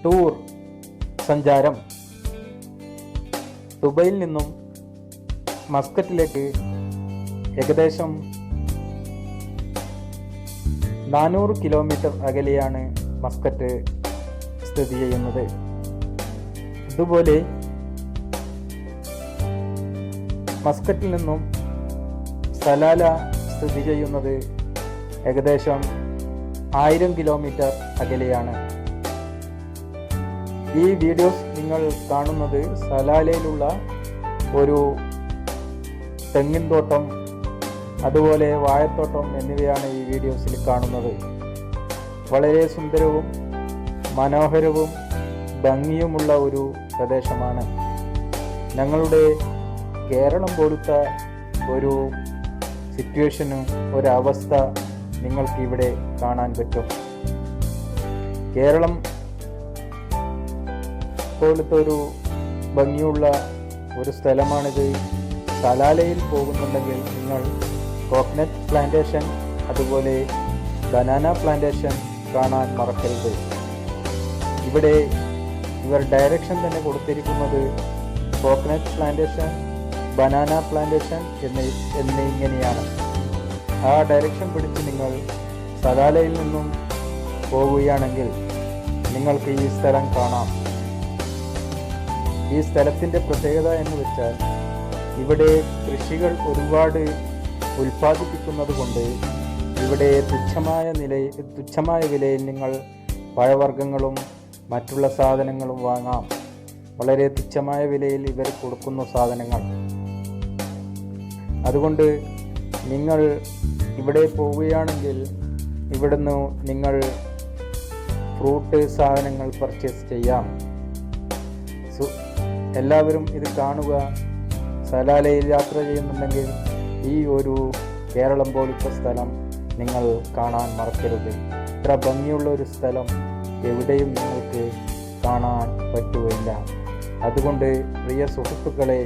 Tour സഞ്ചാരം. ദുബൈയിൽ നിന്നും മസ്കറ്റിലേക്ക് ഏകദേശം 400 കിലോമീറ്റർ അകലെയാണ് മസ്കറ്റ് സ്ഥിതി ചെയ്യുന്നത്. ഇതുപോലെ മസ്കറ്റിൽ നിന്നും സലാല സ്ഥിതി ചെയ്യുന്നത് ഏകദേശം 1000 കിലോമീറ്റർ അകലെയാണ്. ഈ വീഡിയോസ് നിങ്ങൾ കാണുന്നത് സലാലയിലുള്ള ഒരു തെങ്ങിൻ തോട്ടം, അതുപോലെ വാഴത്തോട്ടം എന്നിവയാണ് ഈ വീഡിയോസിൽ കാണുന്നത്. വളരെ സുന്ദരവും മനോഹരവും ഭംഗിയുമുള്ള ഒരു പ്രദേശമാണ്. ഞങ്ങളുടെ കേരളം പോലത്തെ ഒരു സിറ്റുവേഷനും ഒരവസ്ഥ നിങ്ങൾക്ക് ഇവിടെ കാണാൻ പറ്റും. കേരളം പോലത്തെ ഒരു ഭംഗിയുള്ള ഒരു സ്ഥലമാണിത്. സലാലയിൽ പോകുന്നുണ്ടെങ്കിൽ നിങ്ങൾ കോക്കനട്ട് പ്ലാന്റേഷൻ അതുപോലെ ബനാന പ്ലാന്റേഷൻ കാണാൻ മറക്കരുത്. ഇവിടെ ഇവർ ഡയറക്ഷൻ തന്നെ കൊടുത്തിരിക്കുന്നത് കോക്കനട്ട് പ്ലാന്റേഷൻ, ബനാന പ്ലാന്റേഷൻ എന്നിങ്ങനെയാണ്. ആ ഡയറക്ഷൻ പിടിച്ച് നിങ്ങൾ സലാലയിൽ നിന്നും പോവുകയാണെങ്കിൽ നിങ്ങൾക്ക് ഈ സ്ഥലം കാണാം. ഈ സ്ഥലത്തിൻ്റെ പ്രത്യേകത എന്ന് വെച്ചാൽ ഇവിടെ കൃഷികൾ ഒരുപാട് ഉൽപ്പാദിപ്പിക്കുന്നത് കൊണ്ട് ഇവിടെ തുച്ഛമായ വിലയിൽ നിങ്ങൾ പഴവർഗ്ഗങ്ങളും മറ്റുള്ള സാധനങ്ങളും വാങ്ങാം. വളരെ തുച്ഛമായ വിലയിൽ ഇവർ കൊടുക്കുന്ന സാധനങ്ങൾ. അതുകൊണ്ട് നിങ്ങൾ ഇവിടെ പോവുകയാണെങ്കിൽ ഇവിടുന്ന് നിങ്ങൾ ഫ്രൂട്ട് സാധനങ്ങൾ പർച്ചേസ് ചെയ്യാം. എല്ലാവരും ഇത് കാണുക. സലാലയിൽ യാത്ര ചെയ്യുന്നുണ്ടെങ്കിൽ ഈ ഒരു കേരളം പോലത്തെ സ്ഥലം നിങ്ങൾ കാണാൻ മറക്കരുത്. ഇത്ര ഭംഗിയുള്ള ഒരു സ്ഥലം എവിടെയും നിങ്ങൾക്ക് കാണാൻ പറ്റുകയില്ല. അതുകൊണ്ട് പ്രിയ സുഹൃത്തുക്കളെ,